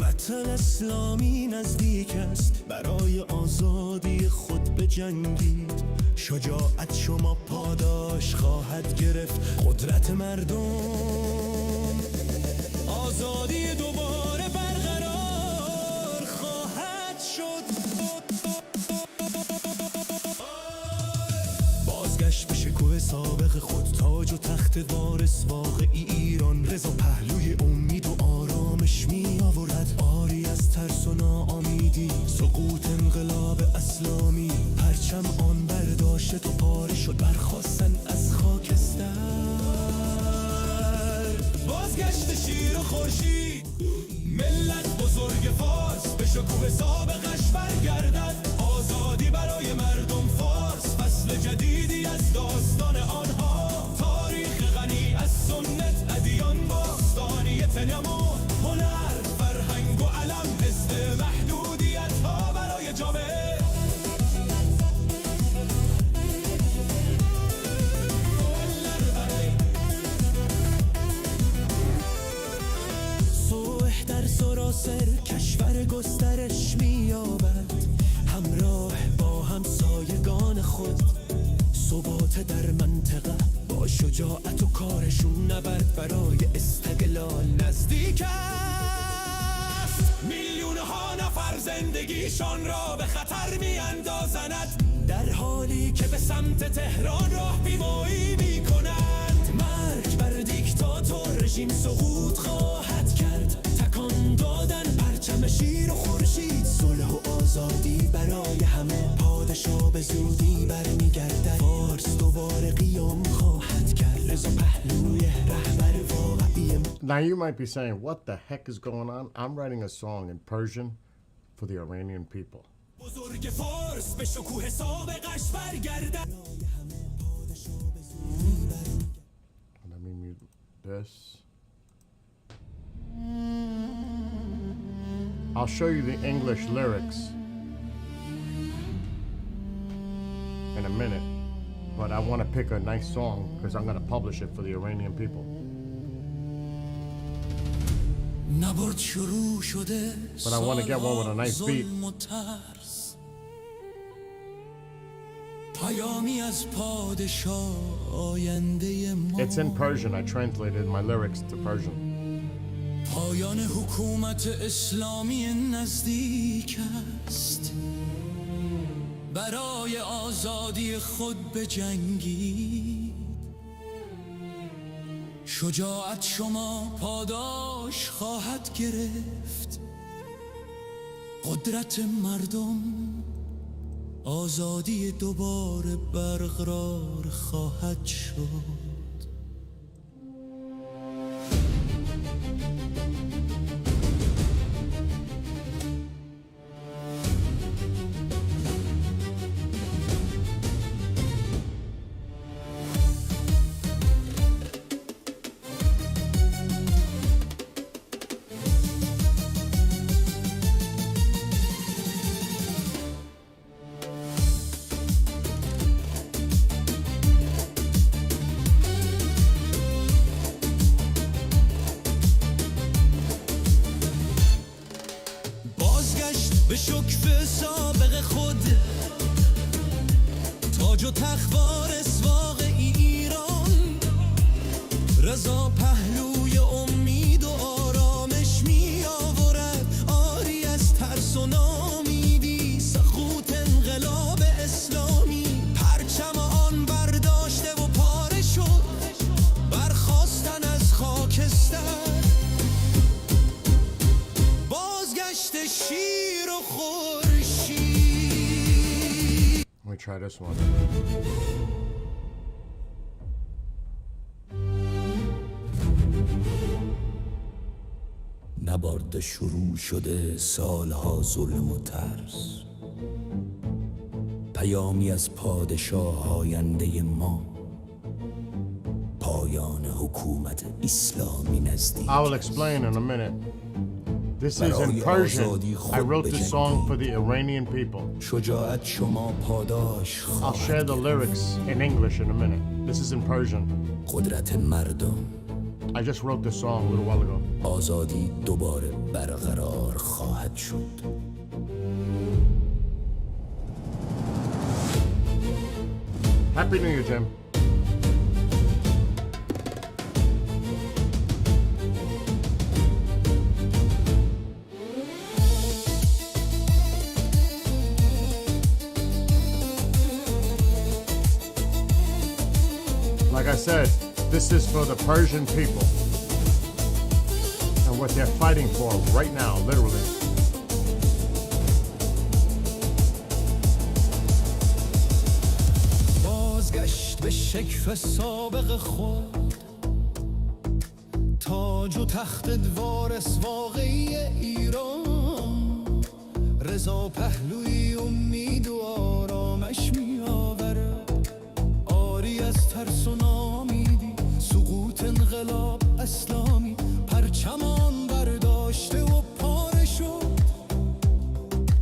قدرت اسلامی نزدیک است، برای آزادی خود بجنگید. شجاعت شما پاداش خواهد گرفت، قدرت مردم آزادی دوباره برقرار خواهد شد. بازگشت به شکوه سابق خود، تاج و تخت وارث واقعی ایران. رضا پهلوی امید و آرامش می آورد، آری از ترس و ناامیدی. سقوط انقلاب اسلامی، پرچم آن برداشت و پاره شد، برخواستن از خاکستر. بازگشت شیر و خورشید، ملت بزرگ فارس به شکوه سابقش برگردد. آزادی برای مردم فارس، فصل جدیدی از داستان آنها. تاریخ غنی از سنت، ادیان، باستانی، تنمو، هنر، فرهنگ و علم. حزب محدودیت ها برای جامعه. صلح در سراسر کشور گسترش می‌یابد، همراه با همسایگان خود. ثبات در منطقه با شجاعت و کارشون، نبرد برای استقلال نزدیک است. میلیون‌ها نفر زندگیشان را به خطر می‌اندازند، در حالی که به سمت تهران راه پیمایی می‌کنند. مرگ بر دیکتاتور، رژیم سقوط خواهد کرد. تکان دادن پرچم شیر و خورشید، صلح و آزادی برای همه. پادشاه به زودی برمیگردد، فارس دوباره قیام خواهد کرد. رضا پهلوی رهبر واقعی. Now you might be saying, what the heck is going on? I'm writing a song in Persian for the Iranian people. بزرگ فارس به شکوه سابقش برگردد. Let me mute this. I'll show you the English lyrics in a minute, but I want to pick a nice song because I'm going to publish it for the Iranian people. نبرد شروع شده، But I want to get one with a nice beat. ظلم و ترس. پیامی از پادشاه آینده ما. It's in Persian. I translated my lyrics to Persian. پایان حکومت اسلامی نزدیک است، برای آزادی خود بجنگید. شجاعت شما پاداش خواهد گرفت، قدرت مردم آزادی دوباره برقرار خواهد شد. به شکف سابق خود، تاج و تخت وارث واقعی ایران. رضا پهلوی امید و آرامش می آورد، آری از ترس و ناامیدی. سقوط انقلاب اسلامی، پرچم آن برداشته و پاره شد، برخاستن از خاکستر. بازگشت شیر و خورشید. Let me try this one. نبرد شروع شده، سالها ظلم و ترس. پیامی از پادشاه آینده ما. پایان حکومت اسلامی نزدیک. I will explain in a minute. This is in Persian. I wrote this song for the Iranian people. شجاعت شما پاداش I'll share the lyrics in English in a minute. This is in Persian. قدرت مردم I I just wrote this song a little while ago. آزادی دوباره برقرار خواهد شد. Happy New Year, Jim. Like I said, this is for the Persian people and what they're fighting for right now, literally. بازگشت به شکف سابق خود، تاج و تخت وارث واقعی ایران، رضا پهلوی امید و آرامش می آورد، آری از ترس و نامیدی، سقوط انقلاب اسلامی، پرچمان برداشته و پاره شد.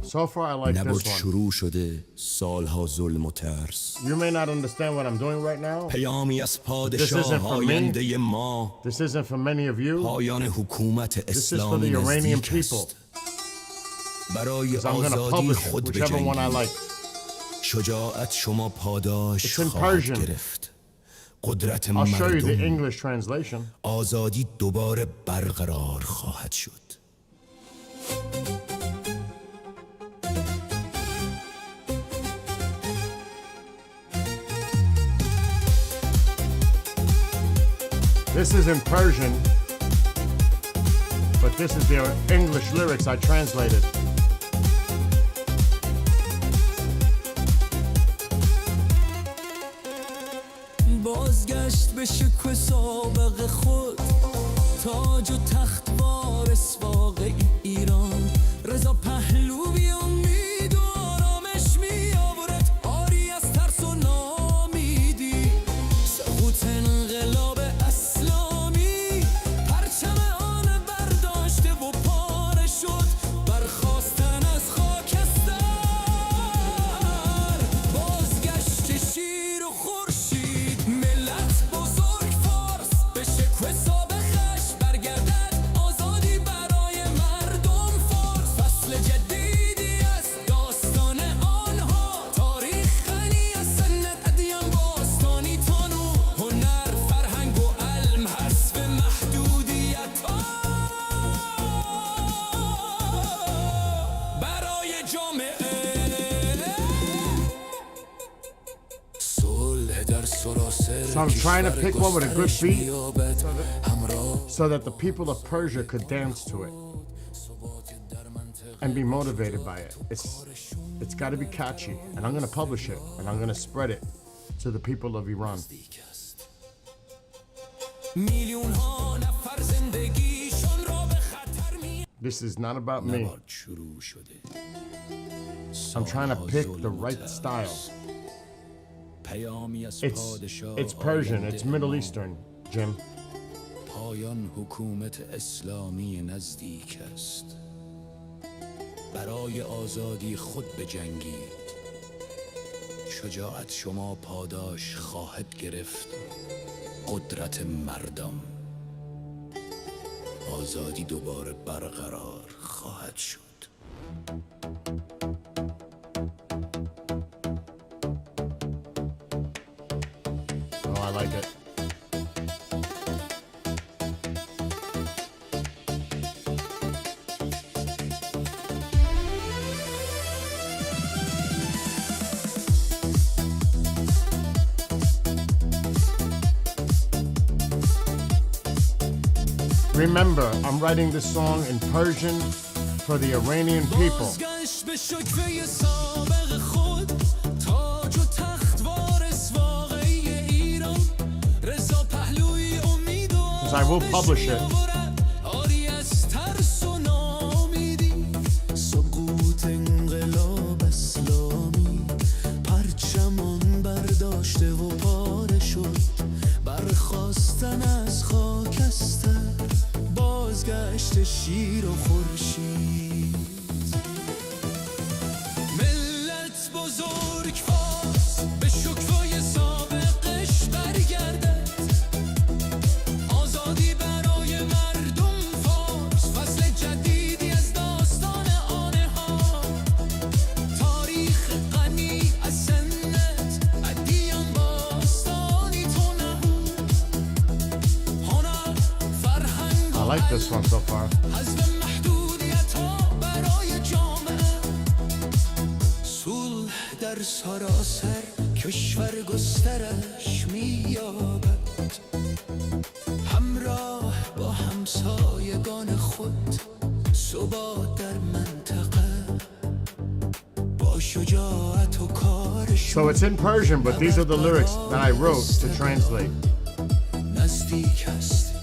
So far, I like نبرد this one. شروع شده، سالها ظلم و ترس. You may not understand what I'm doing right now. پیامی از This isn't پادشاه for me. آینده ما، This isn't for many of you. پایان حکومت This is for اسلامی the Iranian نزدیک people. است. برای So I'm going to آزادی publish it, خود whichever one I بجنگید. like. شجاعت شما پاداش It's in خواهد Persian. گرفت. قدرت I'll show you the مردم، English translation. آزادی دوباره برقرار خواهد شد. This is in Persian, but this is their English lyrics I translated. بازگشت به شکوه سابق خود، تاج و تخت وارث واقعی ایران، رضا پهلوی امید و آرامش می آورد، آری از ترس و نامیدی، سقوط انقلاب اسلامی، پرچم آن برداشته و پاره شد، برخاستن از خاکستر، بازگشت شیر و خورشید، ملت بزرگ فارس به شکوه سابقش برگردد، آزادی برای مردم فارس، فصل جدیدی است داستان آنها، تاریخ غنی از سنت ادیان باستانی، تانو هنر فرهنگ و علم، حذف محدودیت ها، برای جامعه صلح در سراسر So I'm trying to pick one with a good beat می‌یابد، همراه so that the people of Persia could dance to it and be motivated by it. It's got to be catchy, and I'm going to publish it, and I'm going to spread it to the people of Iran. میلیون ها نفر زندگیشون را به خطر می This is not about me. نبرد شروع شده. I'm trying to pick the right style. پیامی از It's پادشاه Persian. It's آینده Middle ما، Eastern, Jim. پایان حکومت اسلامی نزدیک است. برای آزادی خود بجنگید. شجاعت شما پاداش خواهد گرفت. قدرت مردم، آزادی دوباره برقرار خواهد شد. Oh, I like it. Remember, I'm writing this song in Persian for the Iranian people. بازگشت به شکوه سابق خود، تاج و تخت وارث واقعی ایران، رضا پهلوی امید و Because I will publish it. آری از ترس و نامیدی، سقوط انقلاب اسلامی، پرچمان برداشته و پاره شد، برخاستن از خاکستر، بازگشت شیر و خورشید، ملت بزرگ فارس به شکوه سابقش برگردد، آزادی like this one so far. حذف محدودیت‌ها برای جامعه صلح در سراسر کشور گسترش می‌یابد همراه با همسایگان خود ثبات در منطقه با شجاعت و کارشون So it's in Persian, but these are the lyrics that I wrote to translate. نزدیک است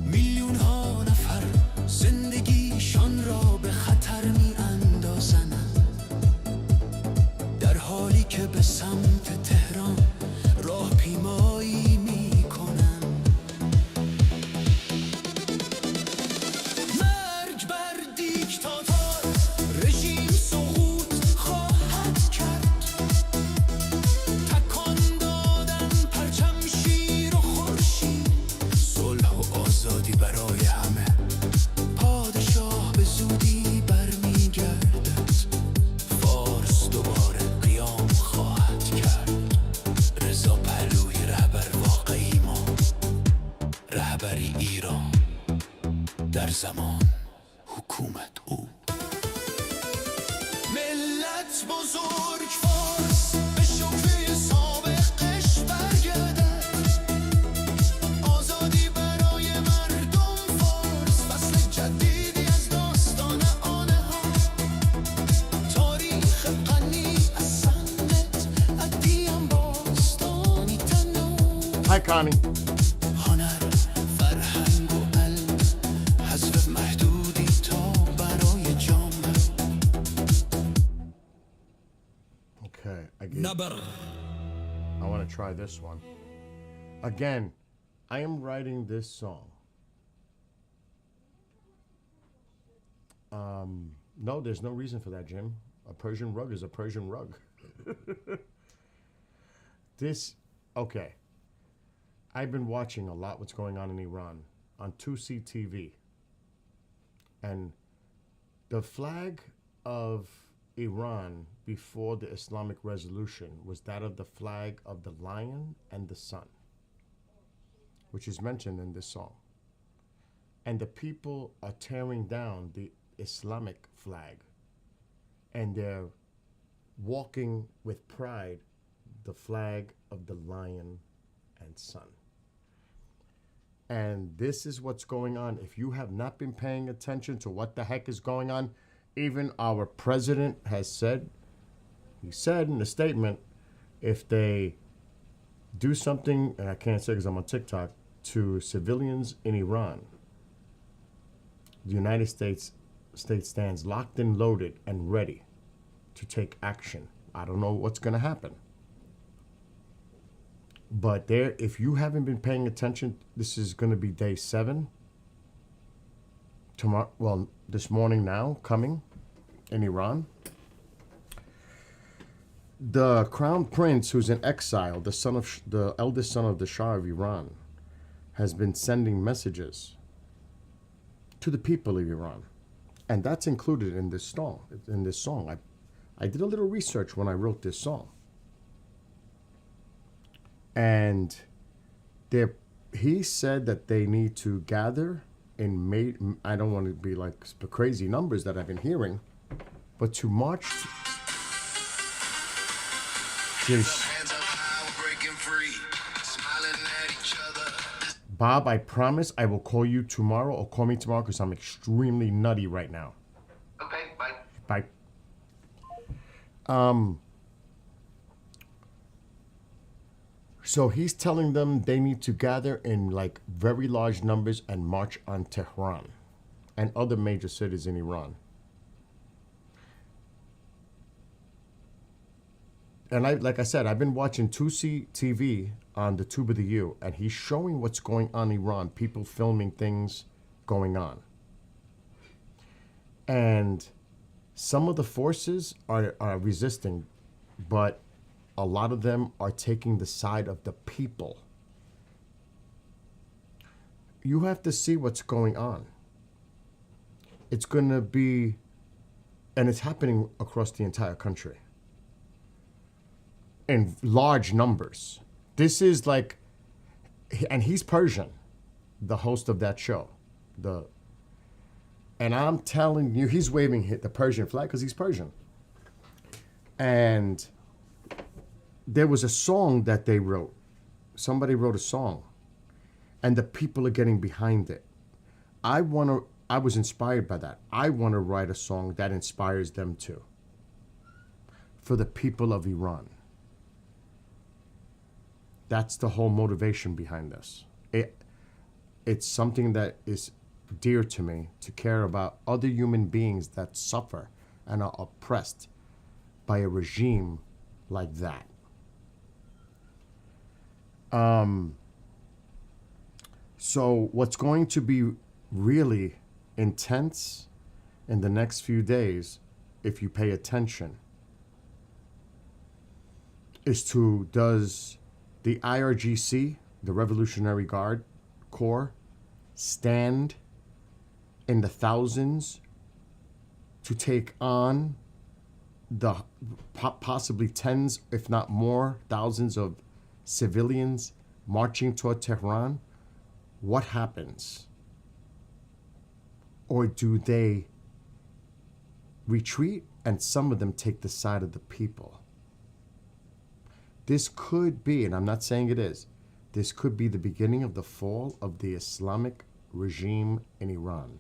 میلیون ها نفر زندگیشان را به خطر می اندازند در حالی که به سمت تهران راه پیمایی می کنند مرگ بر دیکتاتور رژیم سقوط خواهد کرد تکان دادن پرچم شیر و خورشید صلح و آزادی برای همه پادشاه به زودی برمیگردد فارس دوباره قیام خواهد کرد رضا پهلوی رهبر واقعی ما رهبری ایران در زمان حکومت او ملت بزرگ فارس به شکوه سابقش برگردد آزادی برای مردم فارس فصل جدیدی از داستان آنه ها تاریخ غنی از سنت ادیم باستانی تنو Hi, Connie. هنر فرهنگ و علم حذف محدودی تا برای جامعه Okay, I want to try this one. Again, I am writing this song. No, there's no reason for that, Jim. A Persian rug is a Persian rug. Okay. I've been watching a lot what's going on in Iran on 2C TV. And the flag of Iran before the Islamic Revolution was that of the flag of the lion and the sun, which is mentioned in this song. And the people are tearing down the Islamic flag, and they're walking with pride the flag of the lion and sun. And this is what's going on. If you have not been paying attention to what the heck is going on, even our president has said, he said in a statement, if they do something, and I can't say because I'm on TikTok, to civilians in Iran, the United States stands locked and loaded and ready to take action. I don't know what's going to happen. But there, if you haven't been paying attention, this is going to be day 7. Tomorrow, well, this morning now, coming in Iran. The Crown Prince, who's in exile, the eldest son of the Shah of Iran, has been sending messages to the people of Iran. And that's included in this song. I did a little research when I wrote this song. And he said that they need to gather in I don't want to be like the crazy numbers that I've been hearing, but to march Bob, I promise I will call you tomorrow, or call me tomorrow, because I'm extremely nutty right now. Okay, bye. Bye. So he's telling them they need to gather in like very large numbers and march on Tehran and other major cities in Iran. And like I said, I've been watching 2C TV on the Tube of the U, and he's showing what's going on in Iran, people filming things going on. And some of the forces are resisting, but a lot of them are taking the side of the people. You have to see what's going on. It's going to be, and it's happening across the entire country in large numbers. This is like, and he's Persian. the host of that show. And I'm telling you, he's waving the Persian flag because he's Persian. And there was a song that they wrote. Somebody wrote a song, and the people are getting behind it. I was inspired by that. I want to write a song that inspires them too. For the people of Iran. That's the whole motivation behind this. It's something that is dear to me, to care about other human beings that suffer and are oppressed by a regime like that. So what's going to be really intense in the next few days, if you pay attention, is does the IRGC, the Revolutionary Guard Corps, stand in the thousands to take on the possibly tens, if not more, thousands of civilians marching toward Tehran? What happens? Or do they retreat and some of them take the side of the people? This could be, and I'm not saying it is, this could be the beginning of the fall of the Islamic regime in Iran.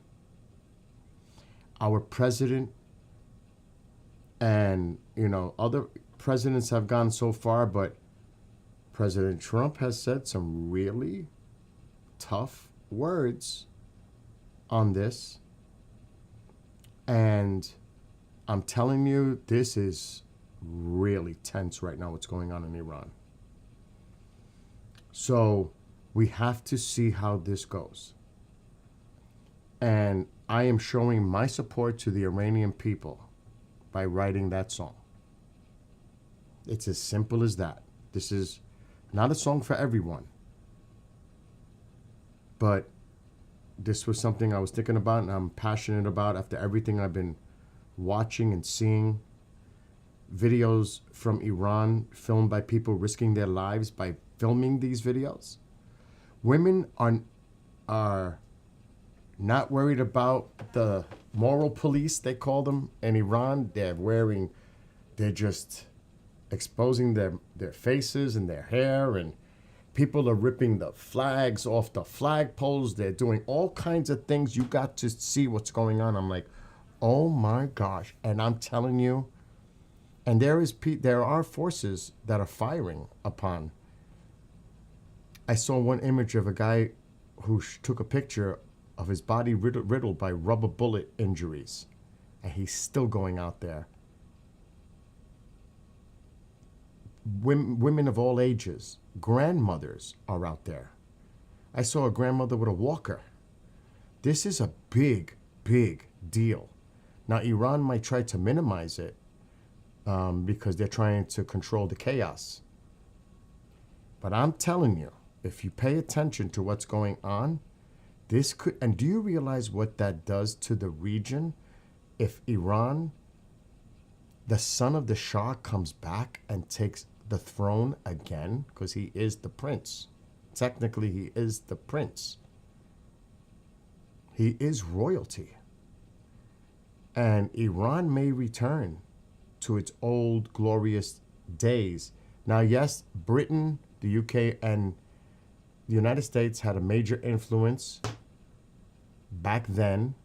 Our president and, other presidents have gone so far, but President Trump has said some really tough words on this. And I'm telling you, this is really tense right now, what's going on in Iran. So we have to see how this goes. And I am showing my support to the Iranian people by writing that song. It's as simple as that. This is not a song for everyone. But this was something I was thinking about and I'm passionate about after everything I've been watching and seeing. Videos from Iran filmed by people risking their lives by filming these videos. Women are not worried about the moral police, they call them, in Iran. They're just exposing their faces and their hair, and people are ripping the flags off the flagpoles. They're doing all kinds of things. You got to see what's going on. I'm like, oh my gosh. And I'm telling you, and there are forces that are firing upon. I saw one image of a guy who took a picture of his body riddled by rubber bullet injuries. And he's still going out there. Women of all ages, grandmothers are out there. I saw a grandmother with a walker. This is a big, big deal. Now, Iran might try to minimize it because they're trying to control the chaos. But I'm telling you, if you pay attention to what's going on, this could, and do you realize what that does to the region if Iran, the son of the Shah, comes back and takes the throne again? Because he is the prince. Technically, he is the prince. He is royalty. And Iran may return to its old glorious days. Now, yes, Britain, the UK, and the United States had a major influence back then.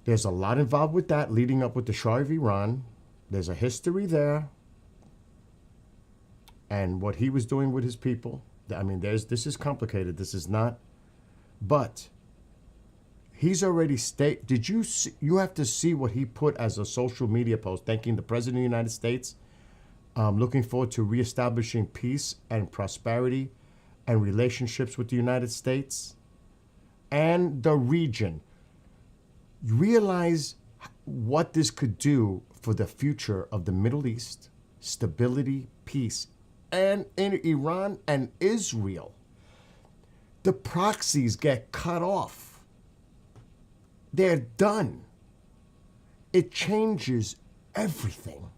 There's a lot involved with that leading up with the Shah of Iran. There's a history there. And what he was doing with his people. I mean, this is complicated. This is not. But he's already did you see, you have to see what he put as a social media post thanking the President of the United States, looking forward to reestablishing peace and prosperity and relationships with the United States and the region. You realize what this could do for the future of the Middle East, stability, peace, and in Iran and Israel. The proxies get cut off. They're done. It changes everything.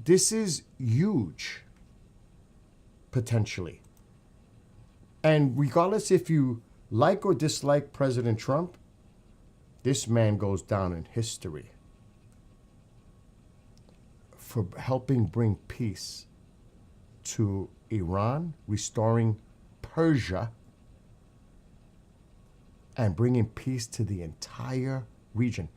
This is huge. potentially. And regardless if you like or dislike President Trump, this man goes down in history for helping bring peace to Iran, restoring Persia, and bringing peace to the entire region.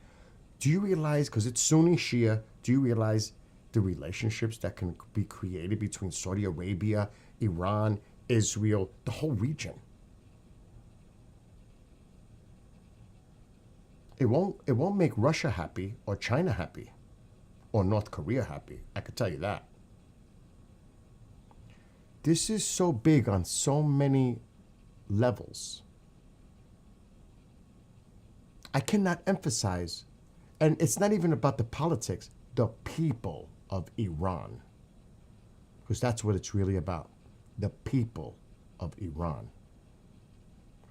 Do you realize, because it's Sunni Shia, do you realize the relationships that can be created between Saudi Arabia, Iran, Israel, the whole region? It won't make Russia happy or China happy or North Korea happy. I could tell you that. This is so big on so many levels. I cannot emphasize, and it's not even about the politics, the people of Iran. Because that's what it's really about. The people of Iran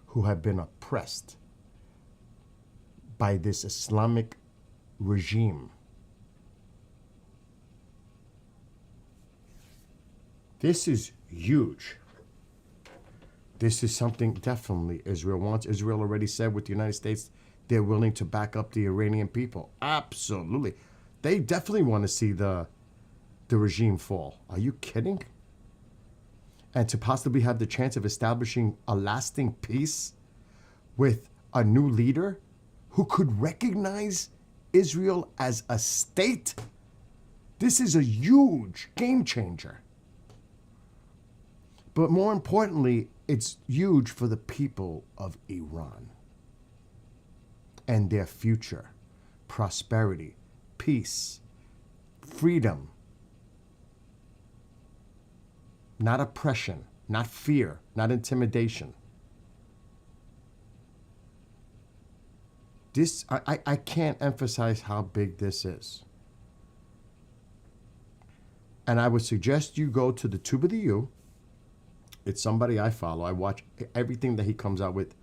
who have been oppressed by this Islamic regime. This is huge. This is something definitely Israel wants. Israel already said with the United States, they're willing to back up the Iranian people. Absolutely. They definitely want to see the regime fall. Are you kidding? And to possibly have the chance of establishing a lasting peace with a new leader who could recognize Israel as a state, this is a huge game changer. But more importantly, it's huge for the people of Iran and their future, prosperity, peace, freedom, not oppression, not fear, not intimidation. This, I can't emphasize how big this is. And I would suggest you go to the Tube of the U. It's somebody I follow. I watch everything that he comes out with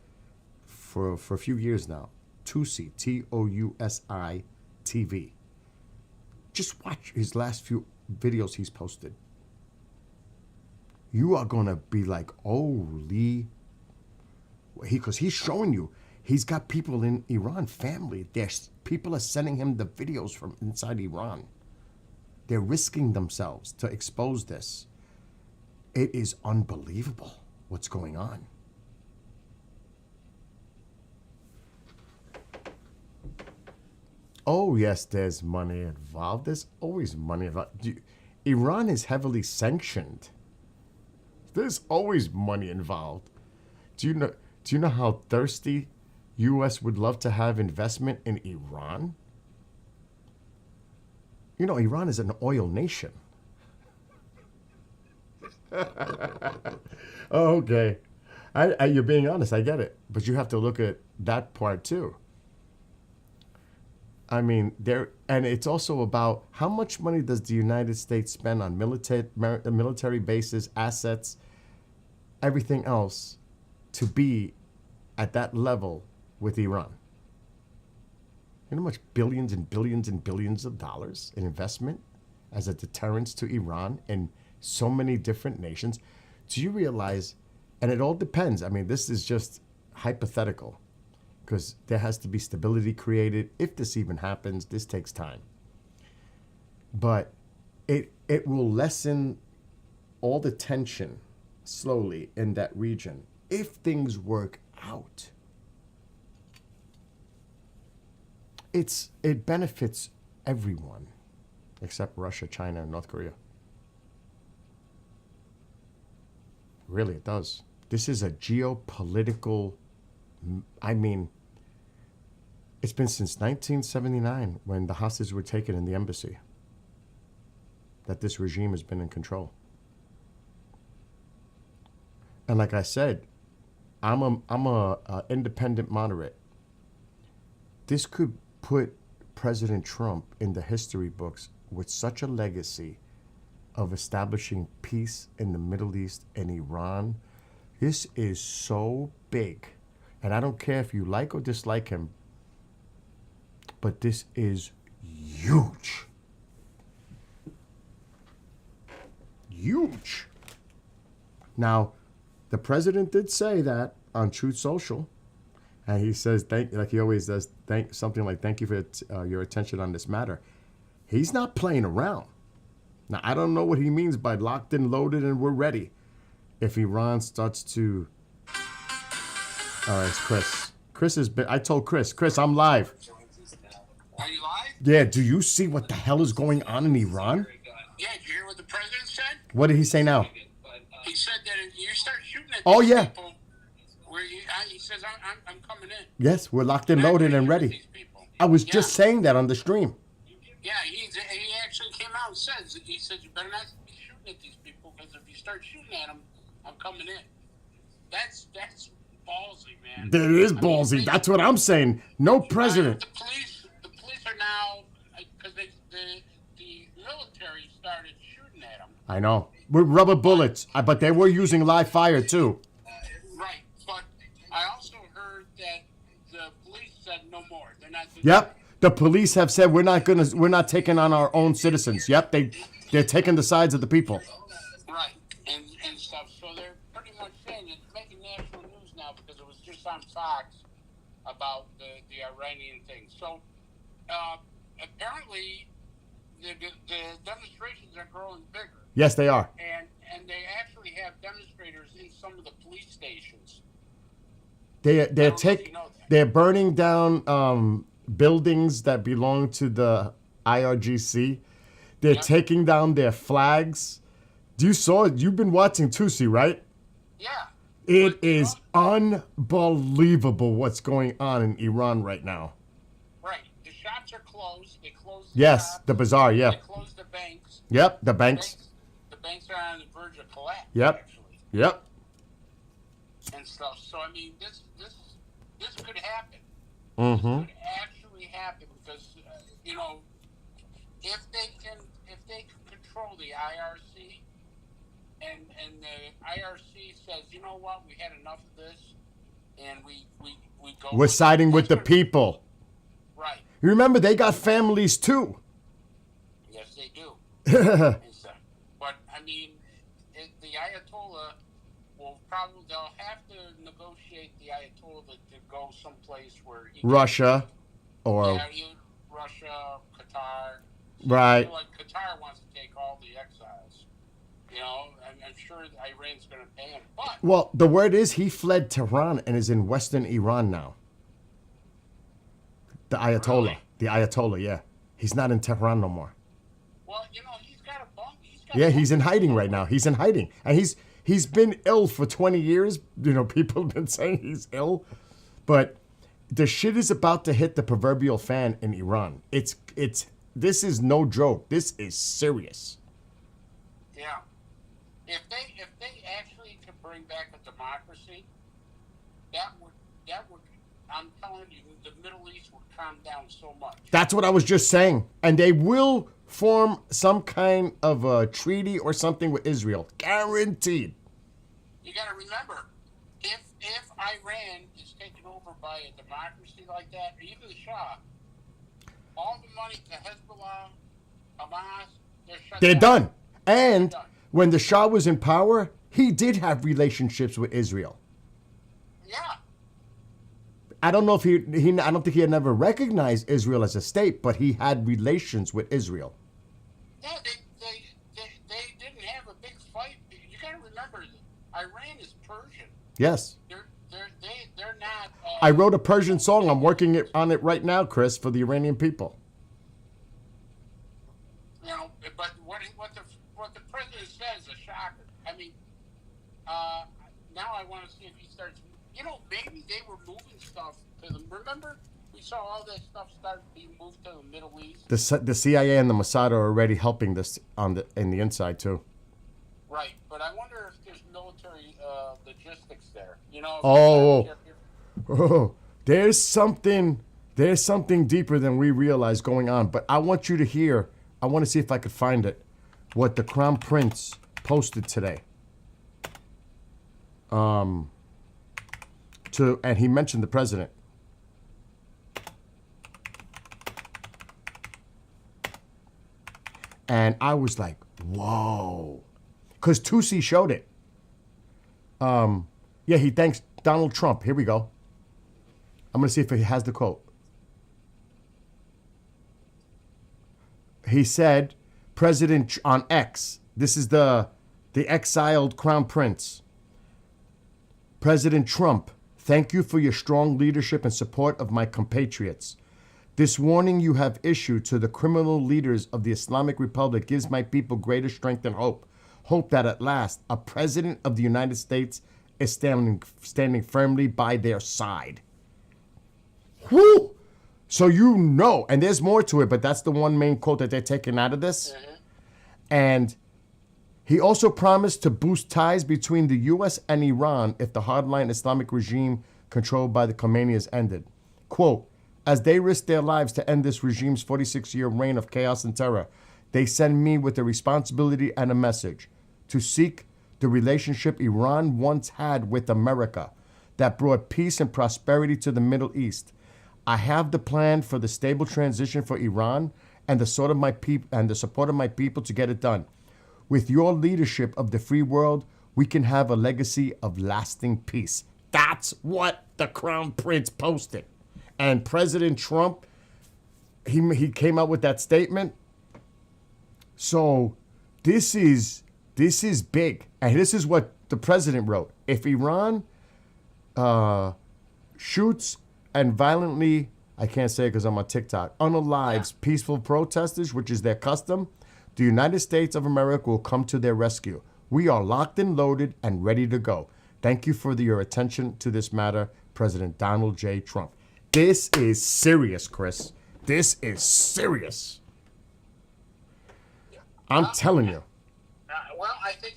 for a few years now. Tousi, Tousi TV. Just watch his last few videos he's posted. You are going to be like, holy, because he's showing you. He's got people in Iran, family. People are sending him the videos from inside Iran. They're risking themselves to expose this. It is unbelievable what's going on. Oh, yes, there's money involved. There's always money involved. Iran is heavily sanctioned. There's always money involved. Do you know how thirsty U.S. would love to have investment in Iran? You know, Iran is an oil nation. Okay. You're being honest. I get it. But you have to look at that part too. I mean, and it's also about how much money does the United States spend on military bases, assets, everything else to be at that level with Iran. You know how much billions and billions and billions of dollars in investment as a deterrence to Iran and so many different nations. Do you realize, and it all depends, I mean, this is just hypothetical because there has to be stability created. If this even happens, this takes time. But it will lessen all the tension slowly in that region if things work out. It benefits everyone except Russia, China, and North Korea. Really, it does. This is a geopolitical, I mean, it's been since 1979 when the hostages were taken in the embassy that this regime has been in control. And like I said, I'm a independent moderate. This could put President Trump in the history books with such a legacy of establishing peace in the Middle East and Iran. This is so big. And I don't care if you like or dislike him, but this is huge. Huge. Now, the president did say that on Truth Social, and he says, like he always does, something like, thank you for your attention on this matter. He's not playing around. Now, I don't know what he means by locked and loaded and we're ready. If Iran starts to... All right, it's Chris. I told Chris, I'm live. Are you live? Yeah, do you see what the hell is going on in Iran? Yeah, did you hear what the president said? What did he say now? He said that if you start shooting at Oh, these yeah. people, he says, I'm coming in. Yes, we're locked and loaded and ready. These people. I was Yeah. just saying that on the stream. Yeah, he actually came out and says, he said, you better not be shooting at these people, because if you start shooting at them, I'm coming in. That's ballsy, man. That is I mean, ballsy. That's what I'm saying. No president. The police are now, because the military started shooting at them. I know. With rubber bullets. But they were using live fire, too. Right, but I also heard that the police said no more. They're not doing Yep. The police have said we're not taking on our own citizens. Yep, they're taking the sides of the people. Right, and stuff. So they're pretty much saying it's making national news now because it was just on Fox about the Iranian thing. So apparently the demonstrations are growing bigger. Yes, they are. And they actually have demonstrators in some of the police stations. They're burning down buildings that belong to the IRGC. They're taking down their flags. You've been watching Tusi, right? Yeah. It is unbelievable what's going on in Iran right now. Right. The shops are closed. They closed the Yes, shops. the bazaar, yeah. They closed the banks. Yep, the banks. The banks are on the verge of collapse. Yep. Actually, Yep. and stuff. So I mean, this could happen. Mm-hmm. This could actually happen because if they can control the IRC, and the IRC says, you know what, we had enough of this, and we go. We're siding with the people. Right. You remember, they got families too. Yes, they do. And stuff. But I mean, the Ayatollah they'll have to negotiate the Ayatollah to go someplace where Russia, or Russia, Qatar. right. I feel like Qatar wants to take all the exiles. I'm sure Iran's going to pay him. But Well, the word is he fled Tehran and is in Western Iran now. The Ayatollah. Really? The Ayatollah, yeah. He's not in Tehran no more. well, he's got a bump. Yeah, he's in hiding right now. He's in hiding. And he's been ill for 20 years. People have been saying he's ill. But the shit is about to hit the proverbial fan in Iran. This is no joke. This is serious. Yeah. If they actually could bring back a democracy, that would I'm telling you, the Middle East would calm down so much. That's what I was just saying. And they will form some kind of a treaty or something with Israel. Guaranteed. You got to remember, if Iran is taken over by a democracy like that, or even the Shah, all the money to Hezbollah, Hamas, They're done. And Done. when the Shah was in power, he did have relationships with Israel. Yeah. I don't know if I don't think he had never recognized Israel as a state, but he had relations with Israel. Yeah, they didn't have a big fight. You got to remember, Iran is Persian. Yes. They're not. I wrote a Persian song. I'm working on it right now, Chris, for the Iranian people. But what the president says is a shocker. I mean, now I want to see if he starts. Maybe they were moving stuff to them. Remember, we saw all that stuff start being moved to the Middle East. The CIA and the Mossad are already helping this in the inside too. Right, but I wonder if there's military logistics there. Oh, there's something deeper than we realize going on. But I want you to hear. I want to see if I could find it. What the Crown Prince posted today. And he mentioned the president. And I was like, whoa. Because Tusi showed it. Yeah, he thanks Donald Trump. Here we go. I'm going to see if he has the quote. He said, President on X, this is the exiled crown prince. President Trump, thank you for your strong leadership and support of my compatriots. This warning you have issued to the criminal leaders of the Islamic Republic gives my people greater strength and hope. Hope that at last a president of the United States is standing firmly by their side. Whoo! So you know, and there's more to it, but that's the one main quote that they're taking out of this. Mm-hmm. And he also promised to boost ties between the U.S. and Iran if the hardline Islamic regime controlled by the Khomeini is ended. Quote, as they risk their lives to end this regime's 46-year reign of chaos and terror, they send me with a responsibility and a message to seek the relationship Iran once had with America that brought peace and prosperity to the Middle East. I have the plan for the stable transition for Iran and the support of my people to get it done. With your leadership of the free world, we can have a legacy of lasting peace. That's what the Crown Prince posted. And President Trump, he came out with that statement. So this is big. And this is what the president wrote. If Iran shoots and violently, I can't say it because I'm on TikTok, unalives peaceful protesters, which is their custom, the United States of America will come to their rescue. We are locked and loaded and ready to go. Thank you for your attention to this matter, President Donald J. Trump. This is serious, Chris. This is serious. I'm telling you. Well, I think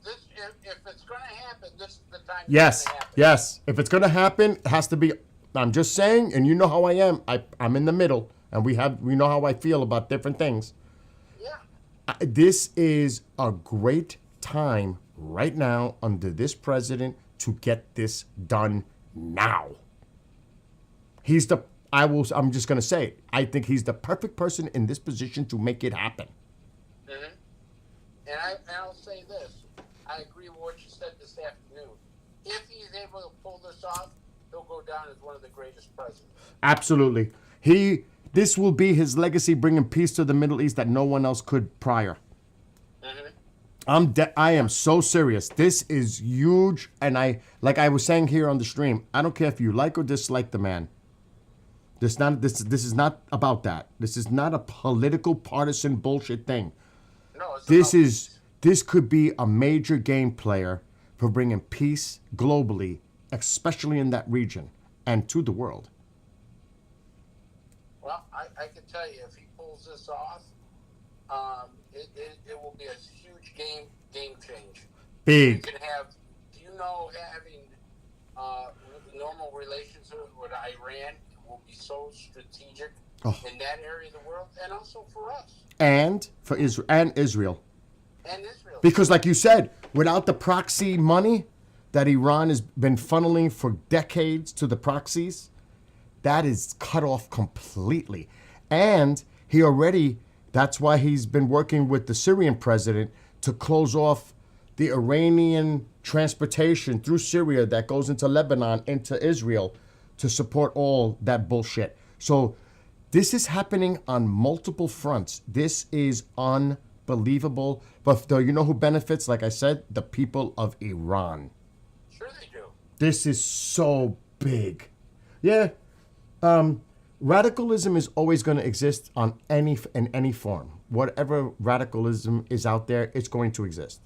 this, if it's going to happen, this is the time. Yes, it's gonna happen. yes. If it's going to happen, it has to be. I'm just saying, and you know how I am. I'm in the middle, and we know how I feel about different things. Yeah. This is a great time right now under this president to get this done now. I'm just going to say, I think he's the perfect person in this position to make it happen. Mm-hmm. And I'll say this. I agree with what you said this afternoon. If he's able to pull this off, he'll go down as one of the greatest presidents. Absolutely. This will be his legacy, bringing peace to the Middle East that no one else could prior. Mm-hmm. I am so serious. This is huge. And like I was saying here on the stream, I don't care if you like or dislike the man. This is not about that. This is not a political partisan bullshit thing. No, this could be a major game player for bringing peace globally, especially in that region and to the world. Well, I can tell you, if he pulls this off, it will be a huge game change. Big. You can have, having normal relations with Iran will be so strategic in that area of the world, and also for us. And for Israel. And Israel. Because like you said, without the proxy money that Iran has been funneling for decades to the proxies, that is cut off completely. And that's why he's been working with the Syrian president to close off the Iranian transportation through Syria that goes into Lebanon, into Israel, to support all that bullshit. So this is happening on multiple fronts. This is unbelievable. But you know who benefits? Like I said, the people of Iran. Sure they do. This is so big. Yeah. Radicalism is always going to exist in any form. Whatever radicalism is out there, it's going to exist.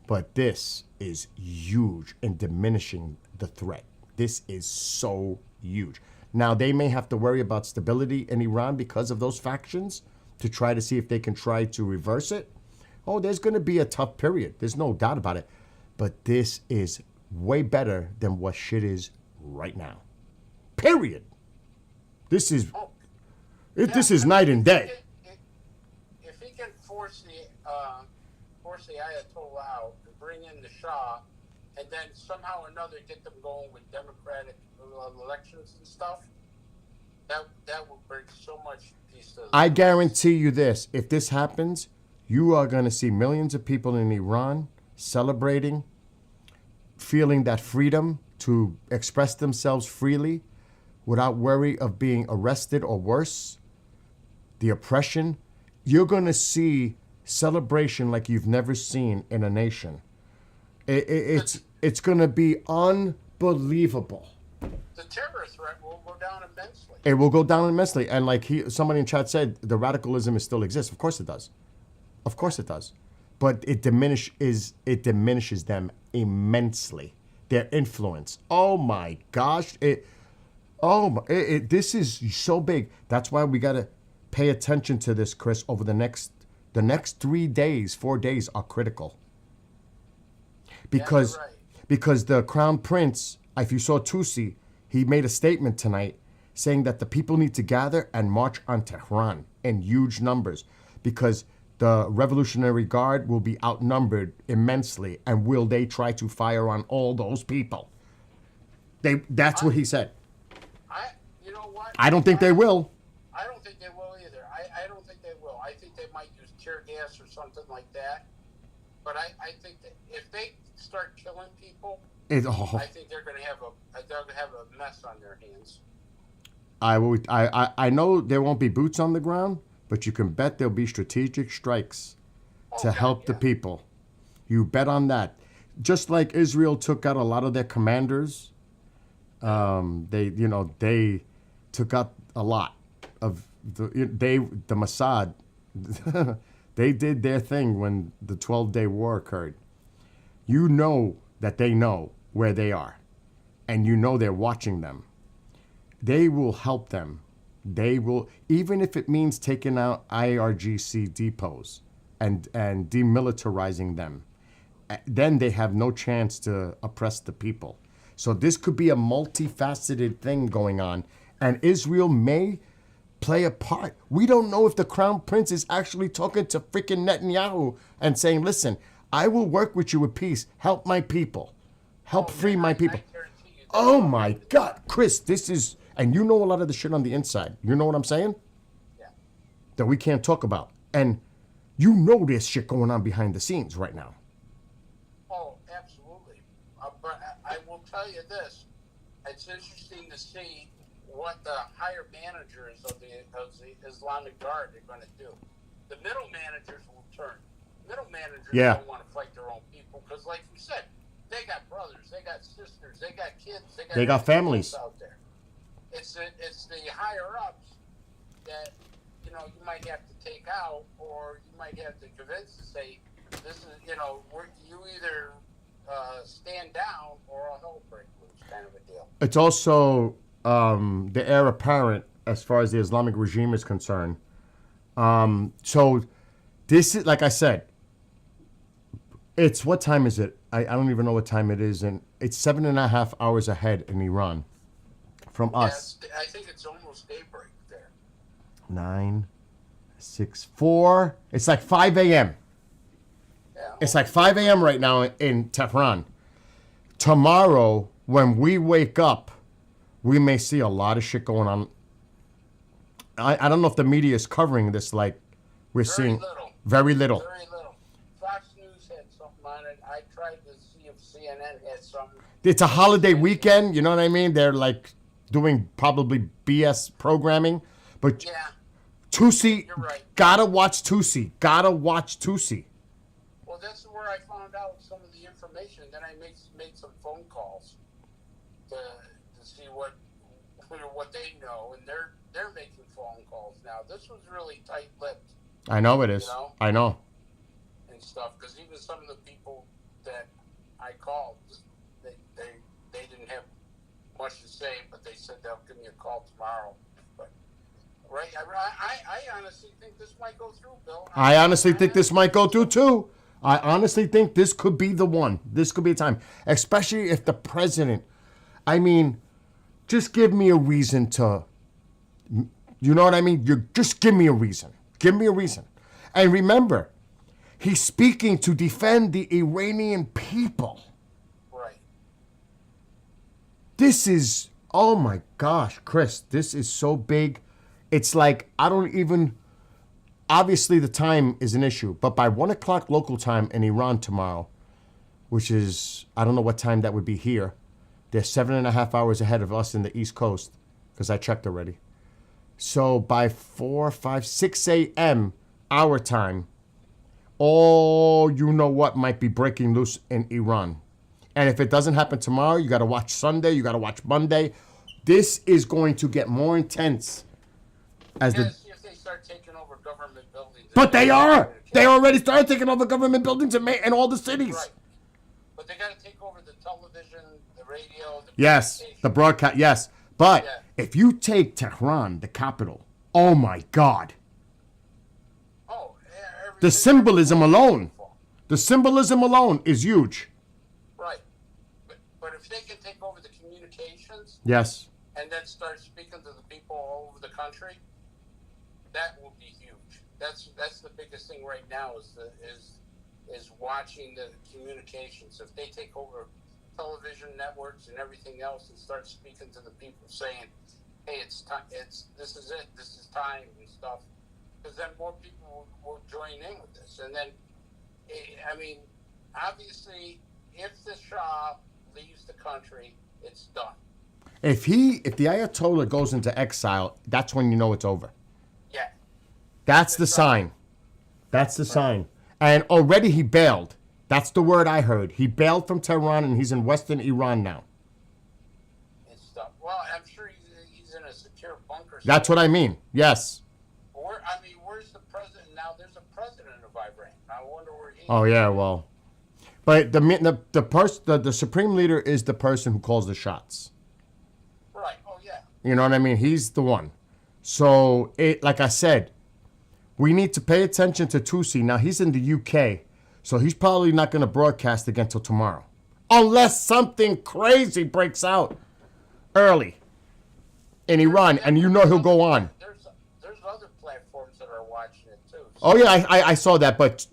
But this is huge in diminishing the threat. This is so huge. Now, they may have to worry about stability in Iran because of those factions to try to see if they can try to reverse it. Oh, there's going to be a tough period. There's no doubt about it. But this is way better than what shit is right now. Period. This is night and day. If he can force the Ayatollah out and bring in the Shah, and then somehow or another get them going with democratic elections and stuff, that will bring so much peace to the I guarantee you this. If this happens, you are going to see millions of people in Iran celebrating feeling that freedom to express themselves freely without worry of being arrested or worse, the oppression, you're going to see celebration like you've never seen in a nation. It's going to be unbelievable. The terror threat will go down immensely. It will go down immensely. And like somebody in chat said, the radicalism still exists. Of course it does. Of course it does. But it diminishes them immensely. Their influence. Oh my gosh. This is so big. That's why we got to pay attention to this, Chris, over the next 3 days, 4 days are critical. Because Yeah, you're right. because the Crown Prince, if you saw Tusi, he made a statement tonight saying that the people need to gather and march on Tehran in huge numbers because the Revolutionary Guard will be outnumbered immensely, and will they try to fire on all those people? That's what he said. You know what? I don't think they will. I don't think they will either. I don't think they will. I think they might use tear gas or something like that. But I think that if they start killing people, I think they're going to have a mess on their hands. I know there won't be boots on the ground, but you can bet there'll be strategic strikes to help the people. You bet on that. Just like Israel took out a lot of their commanders, they took out a lot of the Mossad. They did their thing when the 12-day war occurred. You know that they know where they are, and you know they're watching them. They will help them. They will, even if it means taking out IRGC depots and demilitarizing them, then they have no chance to oppress the people. So this could be a multifaceted thing going on, and Israel may play a part. We don't know if the Crown Prince is actually talking to freaking Netanyahu and saying, listen, I will work with you with peace. Help my people. Help free my people. I guarantee you that. Oh my God, Chris, this is, and you know a lot of the shit on the inside. You know what I'm saying? Yeah. That we can't talk about. And you know there's shit going on behind the scenes right now. Oh, absolutely. But I will tell you this: it's interesting to see what the higher managers of the Islamic Guard are going to do. The middle managers will turn. Middle managers don't want to fight their own people because, like we said, they got brothers, they got sisters, they got kids, they got families out there. It's the higher ups that you might have to take out, or you might have to convince to say, this is you either stand down or a hell break loose kind of a deal. It's also the heir apparent as far as the Islamic regime is concerned. So this is, like I said, it's, what time is it? I don't even know what time it is, and it's 7.5 hours ahead in Iran from us. I think it's almost daybreak there. 9, 6, 4. It's like 5 a.m. Yeah. It's like 5 a.m. right now in Tehran. Tomorrow, when we wake up, we may see a lot of shit going on. I don't know if the media is covering this like we're seeing. Very little. Very little. Fox News had something on it. I tried to see if CNN had something. It's a holiday weekend, you know what I mean? They're like doing probably BS programming. But Yeah. Tusi, You're right. gotta watch Tusi. Gotta watch Tusi. Well, that's where I found out some of the information. Then I made some phone calls to see what they know, and they're making phone calls now. This was really tight-lipped. I know it is. You know? I know. And stuff, because even some of the people that I called, they didn't have much to say, but they said they'll give me a call tomorrow. But right, I honestly think this might go through, Bill. I honestly think this might go through too. I honestly think this could be the one. This could be a time, especially if the president. I mean, just give me a reason to. You know what I mean? You just give me a reason. Give me a reason. And remember, he's speaking to defend the Iranian people. Right. This is, oh my gosh, Chris, this is so big. It's like, I don't even, obviously the time is an issue, but by 1 o'clock local time in Iran tomorrow, which is, I don't know what time that would be here. They're 7.5 hours ahead of us in the East Coast, because I checked already. So by 4, 5, 6 a.m. our time, oh, you know what might be breaking loose in Iran. And if it doesn't happen tomorrow, you got to watch Sunday, you got to watch Monday. This is going to get more intense as You the... gotta see if they start taking over government buildings. But they are! They already started taking over government buildings in all the cities. Right. But they gotta take over the television, the radio, the Yes, communication. the broadcast, yes. But Yeah. if you take Tehran, the capital, oh my God. Oh, The symbolism alone. The symbolism alone is huge. Right. But if they can take over the communications Yes. and then start speaking to the people all over the country, that will be huge. That's the biggest thing right now is watching the communications. If they take over television networks and everything else and start speaking to the people, saying, "Hey, it's time. This is it. This is time," and stuff, because then more people will join in with this. And then, I mean, obviously, if the Shah leaves the country, it's done. If the Ayatollah goes into exile, that's when you know it's over. Yeah. That's the sign. That's the sign. And already he bailed. That's the word I heard. He bailed from Tehran and he's in Western Iran now. And stuff. Well, I'm sure he's in a secure bunker. That's what I mean. Yes. Where's the president now? There's a president of Iran. I wonder where he. Oh yeah, well, but the supreme leader is the person who calls the shots. Right. Oh yeah. You know what I mean? He's the one. So like I said, we need to pay attention to Tusi. Now he's in the UK, so he's probably not going to broadcast again till tomorrow, unless something crazy breaks out early in Iran, and you know he'll go on. There's other platforms that are watching it too. So Oh yeah, I saw that, but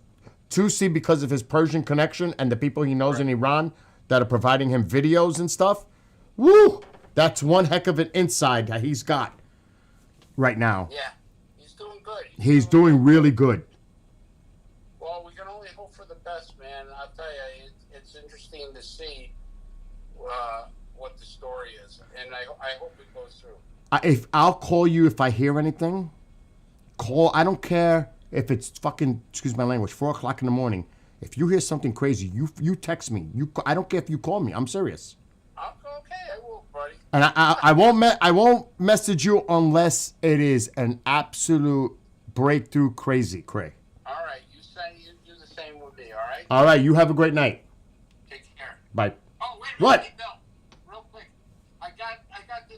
Tusi, because of his Persian connection and the people he knows in Iran that are providing him videos and stuff, woo, that's one heck of an inside that he's got right now. yeah, he's doing good. He's doing really good. Well, we can only hope for the best, man. I'll tell you, it's interesting to see what the story is, and I hope it goes through. If I'll call you if I hear anything, call. I don't care if it's fucking, excuse my language, 4 o'clock in the morning. If you hear something crazy, you text me. I don't care if you call me. I'm serious. Okay, I will, buddy. And I won't message you unless it is an absolute breakthrough crazy, Craig. All right, you do the same with me. All right. All right, you have a great night. Take care. Bye. Oh, wait a minute. What? Hey, Bill, real quick. I got the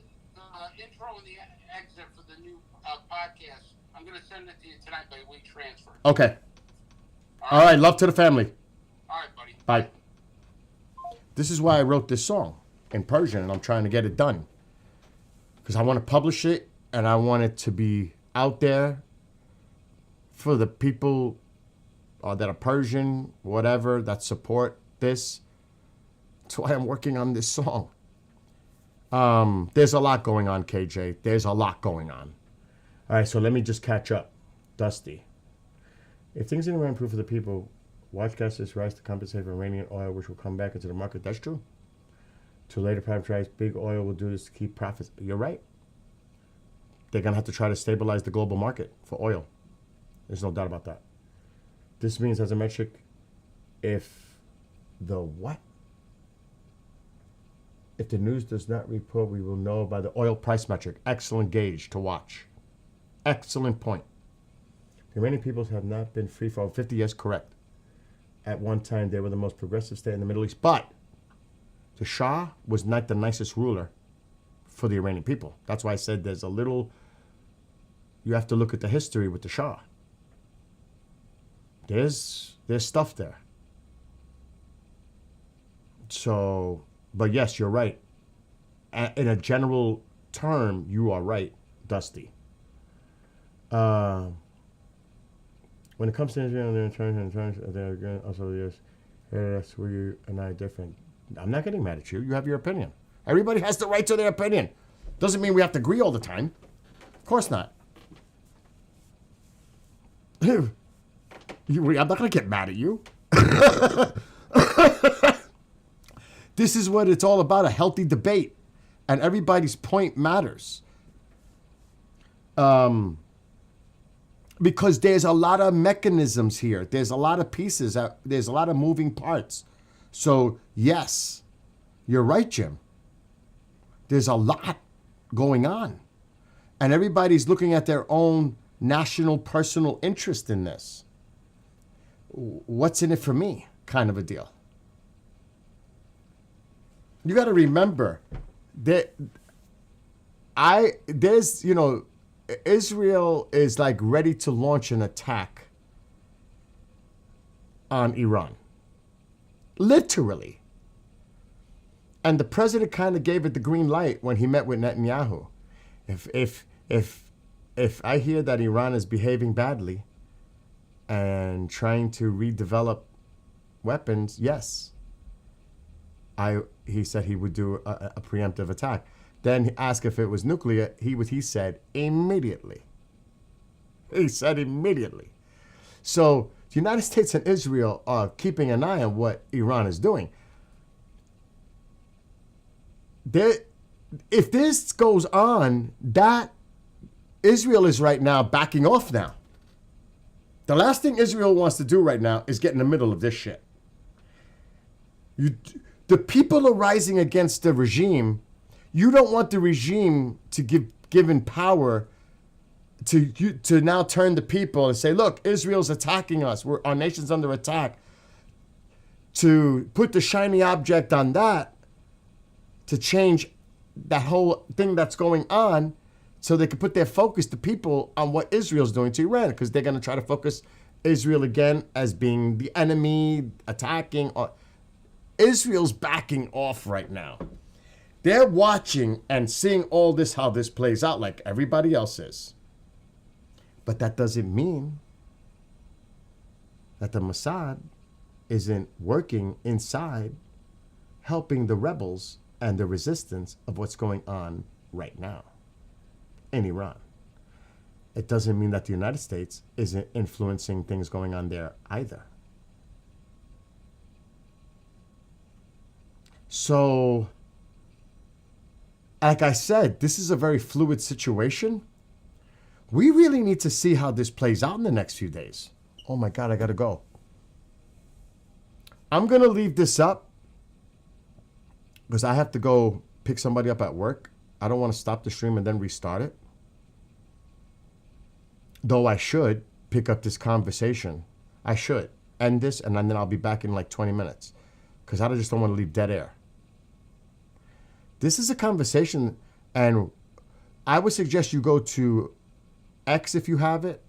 intro and the exit for the new podcast. I'm going to send it to you tonight by WeTransfer. Okay. All right, love to the family. All right, buddy. Bye. This is why I wrote this song in Persian, and I'm trying to get it done. Because I want to publish it, and I want it to be out there for the people that are Persian, whatever, that support this. That's why I'm working on this song. There's a lot going on, KJ. There's a lot going on. All right, so let me just catch up. Dusty. If things didn't improve for the people, watch gas rise to compensate for Iranian oil, which will come back into the market. That's true. To later price, big oil will do this to keep profits. You're right. They're going to have to try to stabilize the global market for oil. There's no doubt about that. This means, as a metric, if the what? If the news does not report, we will know by the oil price metric. Excellent gauge to watch. Excellent point. The Iranian peoples have not been free for over 50 years, correct. At one time, they were the most progressive state in the Middle East. But the Shah was not the nicest ruler for the Iranian people. That's why I said there's a little, you have to look at the history with the Shah. There's stuff there. So, but yes, you're right. In a general term, you are right, Dusty. When it comes to Israel and their terms, they're going also yes, that's where you and I are different. I'm not getting mad at you. You have your opinion. Everybody has the right to their opinion. Doesn't mean we have to agree all the time. Of course not. I'm not going to get mad at you. This is what it's all about, a healthy debate. And everybody's point matters. Because there's a lot of mechanisms here. There's a lot of pieces. There's a lot of moving parts. So, yes, you're right, Jim. There's a lot going on. And everybody's looking at their own national personal interest in this. What's in it for me kind of a deal. You got to remember that Israel is like ready to launch an attack on Iran. Literally. And the president kind of gave it the green light when he met with Netanyahu. If I hear that Iran is behaving badly and trying to redevelop weapons, yes. He said he would do a preemptive attack. Then he asked if it was nuclear. He said immediately. He said immediately. So the United States and Israel are keeping an eye on what Iran is doing. If this goes on, that Israel is right now backing off now. The last thing Israel wants to do right now is get in the middle of this shit. The people are rising against the regime. You don't want the regime to given power to now turn the people and say, look, Israel's attacking us. Our nation's under attack. To put the shiny object on that, to change that whole thing that's going on, so they can put their focus, the people, on what Israel's doing to Iran, because they're going to try to focus Israel again as being the enemy, attacking. Israel's backing off right now. They're watching and seeing all this, how this plays out, like everybody else is. But that doesn't mean that the Mossad isn't working inside, helping the rebels and the resistance of what's going on right now in Iran. It doesn't mean that the United States isn't influencing things going on there either. So, like I said, this is a very fluid situation. We really need to see how this plays out in the next few days. Oh my God, I gotta go. I'm gonna leave this up because I have to go pick somebody up at work. I don't want to stop the stream and then restart it. Though I should pick up this conversation. I should end this and then I'll be back in like 20 minutes because I just don't want to leave dead air. This is a conversation, and I would suggest you go to X if you have it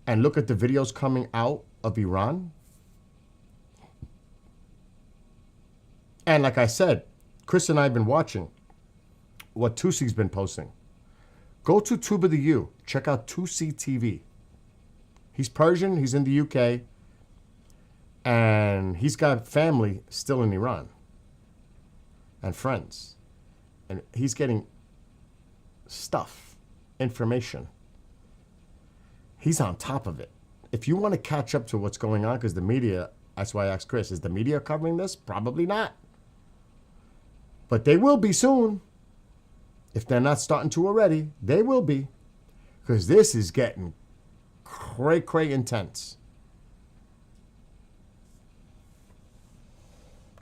and look at the videos coming out of Iran. And like I said, Chris and I have been watching what Tusi's been posting. Go to Tuba the U. Check out Tusi TV. He's Persian. He's in the UK. And he's got family still in Iran. And friends. And he's getting stuff, information. He's on top of it. If you want to catch up to what's going on, because the media, that's why I asked Chris, is the media covering this? Probably not. But they will be soon. If they're not starting to already, they will be. Because this is getting cray intense.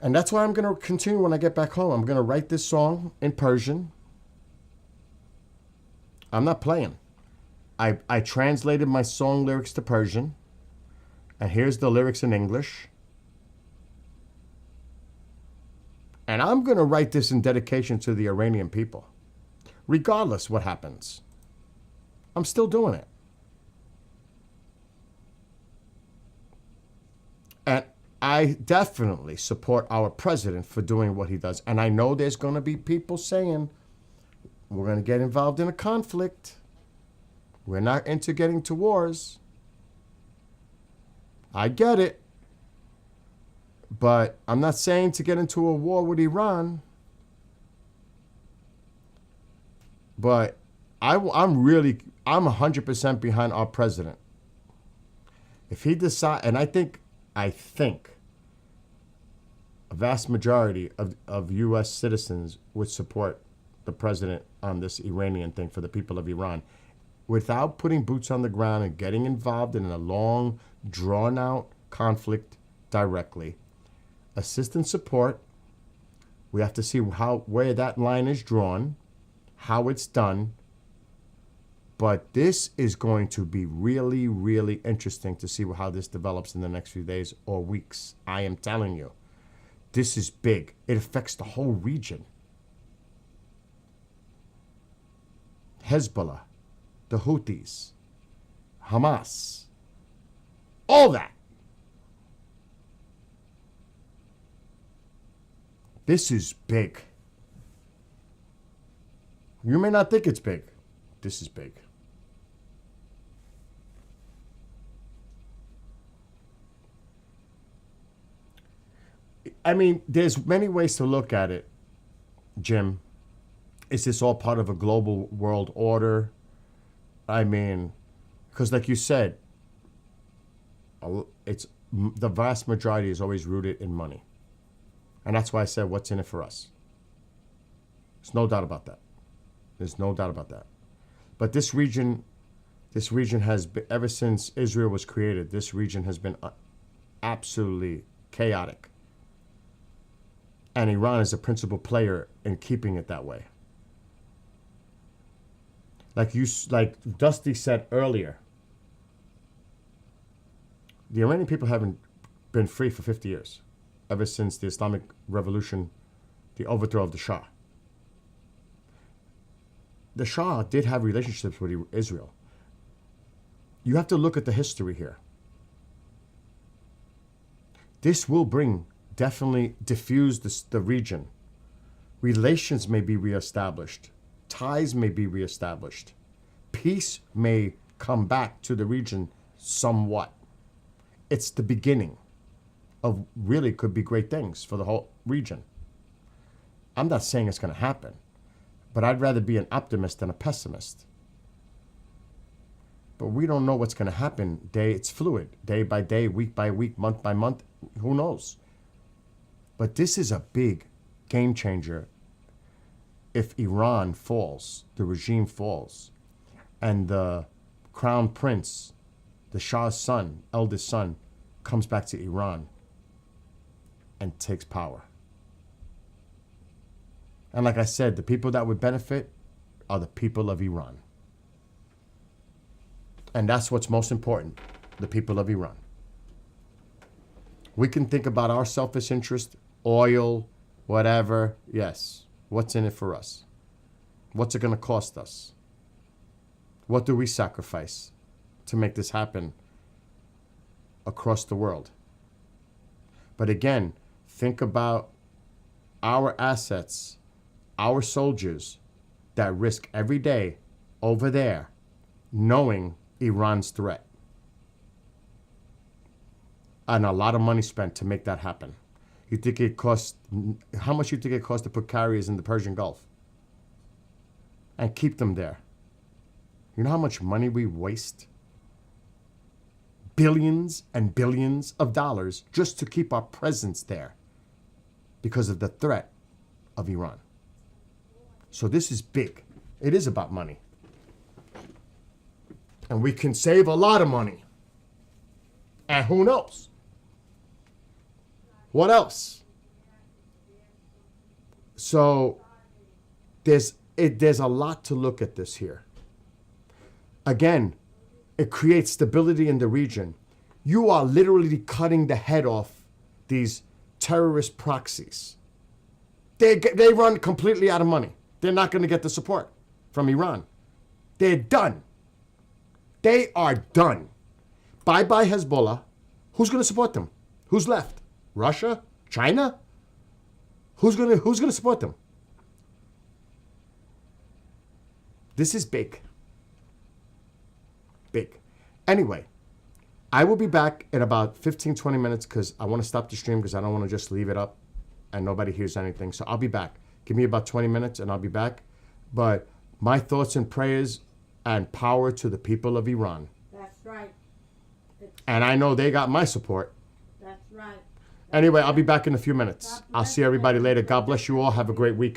And that's why I'm going to continue when I get back home. I'm going to write this song in Persian. I'm not playing. I translated my song lyrics to Persian. And here's the lyrics in English. And I'm going to write this in dedication to the Iranian people. Regardless what happens. I'm still doing it. And I definitely support our president for doing what he does. And I know there's going to be people saying, we're going to get involved in a conflict. We're not into getting to wars. I get it. But I'm not saying to get into a war with Iran. But I'm 100% behind our president. If he decides, and I think a vast majority of U.S. citizens would support the president on this Iranian thing for the people of Iran without putting boots on the ground and getting involved in a long, drawn-out conflict directly. Assistance support, we have to see where that line is drawn, how it's done. But this is going to be really, really interesting to see how this develops in the next few days or weeks. I am telling you, this is big. It affects the whole region. Hezbollah, the Houthis, Hamas, all that. This is big. You may not think it's big. This is big. I mean, there's many ways to look at it, Jim. Is this all part of a global world order? I mean, because like you said, it's the vast majority is always rooted in money. And that's why I said, what's in it for us? There's no doubt about that. There's no doubt about that. But this region has been, ever since Israel was created, this region has been absolutely chaotic. And Iran is a principal player in keeping it that way. Like Dusty said earlier, the Iranian people haven't been free for 50 years, ever since the Islamic Revolution, the overthrow of the Shah. The Shah did have relationships with Israel. You have to look at the history here. This will definitely diffuse the region. Relations may be reestablished. Ties may be reestablished. Peace may come back to the region somewhat. It's the beginning of really could be great things for the whole region. I'm not saying it's going to happen, but I'd rather be an optimist than a pessimist. But we don't know what's going to happen. It's fluid. Day by day, week by week, month by month. Who knows? But this is a big game changer if Iran falls, the regime falls, and the crown prince, the Shah's son, eldest son, comes back to Iran and takes power. And like I said, the people that would benefit are the people of Iran. And that's what's most important, the people of Iran. We can think about our selfish interest, oil, whatever. Yes. What's in it for us? What's it going to cost us? What do we sacrifice to make this happen across the world? But again, think about our assets, our soldiers that risk every day over there knowing Iran's threat. And a lot of money spent to make that happen. You think it costs, how much you think it costs to put carriers in the Persian Gulf and keep them there? You know how much money we waste? Billions and billions of dollars just to keep our presence there because of the threat of Iran. So this is big. It is about money. And we can save a lot of money. And who knows? What else? So there's a lot to look at this here. Again, it creates stability in the region. You are literally cutting the head off these terrorist proxies. They run completely out of money. They're not going to get the support from Iran. They're done. They are done. Bye-bye Hezbollah. Who's going to support them? Who's left? Russia? China? Who's going to support them? This is big. Big. Anyway, I will be back in about 15, 20 minutes because I want to stop the stream because I don't want to just leave it up and nobody hears anything. So I'll be back. Give me about 20 minutes and I'll be back. But my thoughts and prayers and power to the people of Iran. That's right. And I know they got my support. That's right. Anyway, I'll be back in a few minutes. I'll see everybody later. God bless you all. Have a great weekend.